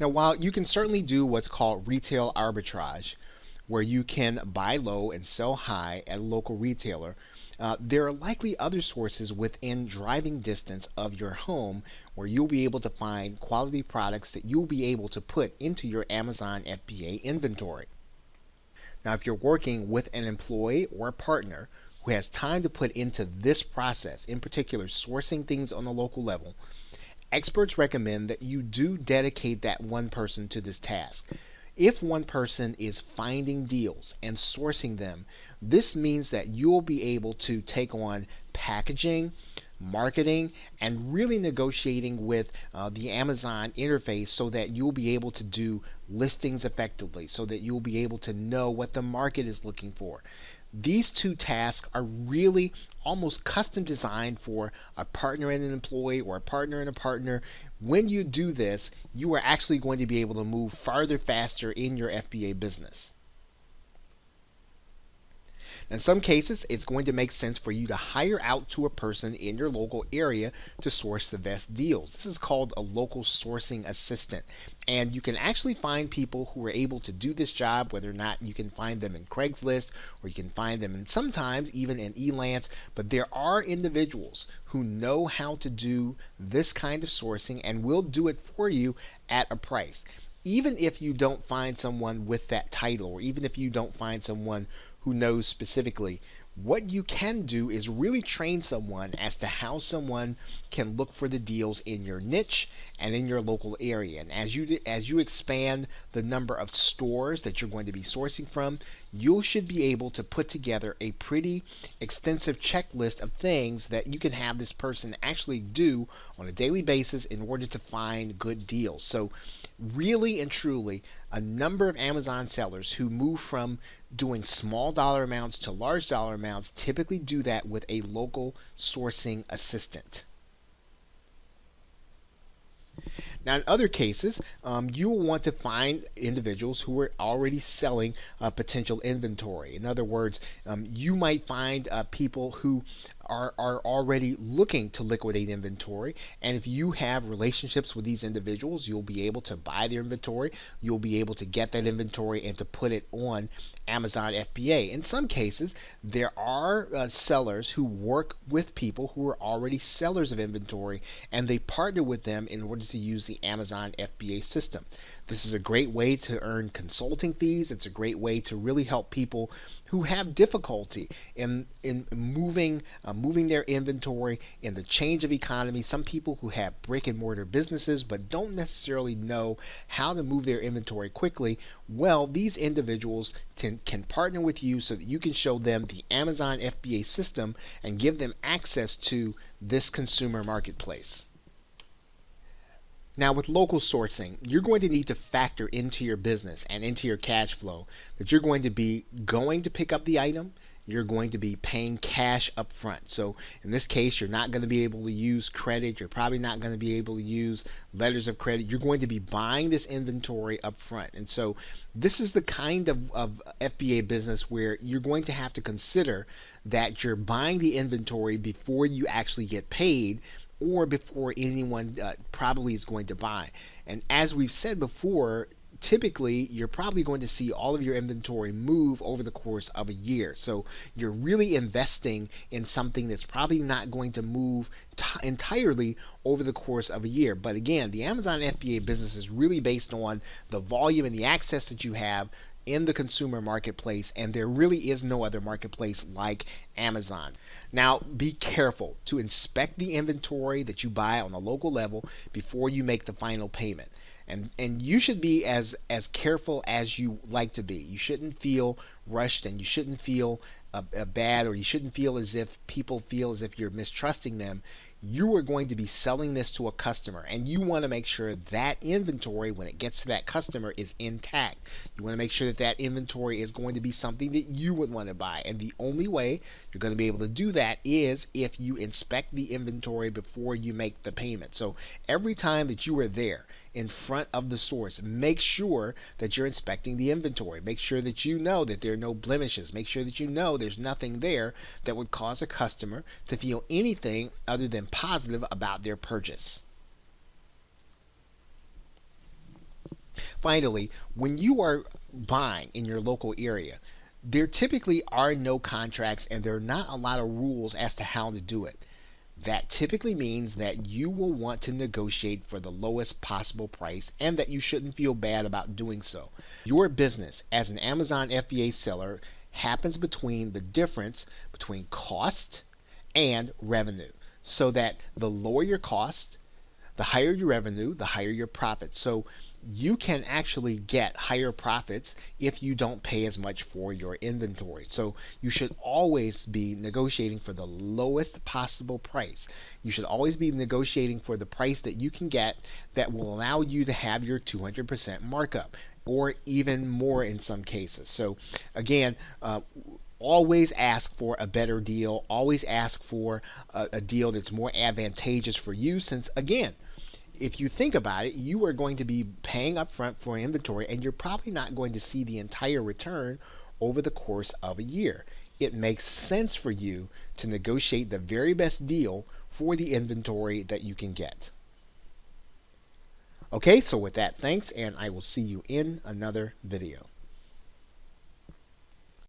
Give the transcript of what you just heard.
Now, while you can certainly do what's called retail arbitrage, where you can buy low and sell high at a local retailer, there are likely other sources within driving distance of your home where you'll be able to find quality products that you'll be able to put into your Amazon FBA inventory. Now, if you're working with an employee or a partner who has time to put into this process, in particular sourcing things on the local level, experts recommend that you do dedicate that one person to this task. If one person is finding deals and sourcing them, this means that you'll be able to take on packaging, marketing, and really negotiating with the Amazon interface so that you'll be able to do listings effectively, so that you'll be able to know what the market is looking for. These two tasks are really almost custom designed for a partner and an employee or a partner and a partner. When you do this, you are actually going to be able to move farther faster in your FBA business. In some cases, it's going to make sense for you to hire out to a person in your local area to source the best deals. This is called a local sourcing assistant. And you can actually find people who are able to do this job, whether or not you can find them in Craigslist or you can find them in sometimes even in Elance. But there are individuals who know how to do this kind of sourcing and will do it for you at a price. Even if you don't find someone with that title, or even if you don't find someone who knows specifically, what you can do is really train someone as to how someone can look for the deals in your niche and in your local area. And as you expand the number of stores that you're going to be sourcing from, you should be able to put together a pretty extensive checklist of things that you can have this person actually do on a daily basis in order to find good deals. So really and truly, a number of Amazon sellers who move from doing small dollar amounts to large dollar amounts typically do that with a local sourcing assistant. Now, in other cases, you will want to find individuals who are already selling potential inventory. In other words, you might find people who are already looking to liquidate inventory, and if you have relationships with these individuals, you'll be able to buy their inventory, you'll be able to get that inventory and to put it on Amazon FBA. In some cases, there are sellers who work with people who are already sellers of inventory, and they partner with them in order to use the Amazon FBA system. This is a great way to earn consulting fees. It's a great way to really help people who have difficulty in moving their inventory in the change of economy. Some people who have brick and mortar businesses but don't necessarily know how to move their inventory quickly. Well, these individuals can partner with you so that you can show them the Amazon FBA system and give them access to this consumer marketplace. Now, with local sourcing, you're going to need to factor into your business and into your cash flow that you're going to be going to pick up the item. You're going to be paying cash up front. So in this case, you're not going to be able to use credit. You're probably not going to be able to use letters of credit. You're going to be buying this inventory up front. And so this is the kind of FBA business where you're going to have to consider that you're buying the inventory before you actually get paid, or before anyone probably is going to buy. And as we've said before, typically you're probably going to see all of your inventory move over the course of a year. So you're really investing in something that's probably not going to move entirely over the course of a year. But again, the Amazon FBA business is really based on the volume and the access that you have in the consumer marketplace, and there really is no other marketplace like Amazon. Now, be careful to inspect the inventory that you buy on a local level before you make the final payment. And you should be as careful as you like to be. You shouldn't feel rushed, and you shouldn't feel bad, or you shouldn't feel as if people feel as if you're mistrusting them. You are going to be selling this to a customer, and you want to make sure that inventory, when it gets to that customer, is intact. You want to make sure that that inventory is going to be something that you would want to buy, and the only way you're going to be able to do that is if you inspect the inventory before you make the payment. So every time that you are there in front of the source, make sure that you're inspecting the inventory. Make sure that you know that there are no blemishes. Make sure that you know there's nothing there that would cause a customer to feel anything other than positive about their purchase. Finally, when you are buying in your local area, there typically are no contracts and there are not a lot of rules as to how to do it. That typically means that you will want to negotiate for the lowest possible price and that you shouldn't feel bad about doing so. Your business as an Amazon FBA seller happens between the difference between cost and revenue, so that the lower your cost, the higher your revenue, the higher your profit. So you can actually get higher profits if you don't pay as much for your inventory. So you should always be negotiating for the lowest possible price. You should always be negotiating for the price that you can get that will allow you to have your 200% markup, or even more in some cases. So again, always ask for a better deal. Always ask for a deal that's more advantageous for you, since again, if you think about it, you are going to be paying up front for inventory and you're probably not going to see the entire return over the course of a year. It makes sense for you to negotiate the very best deal for the inventory that you can get. Okay, so with that, thanks, and I will see you in another video.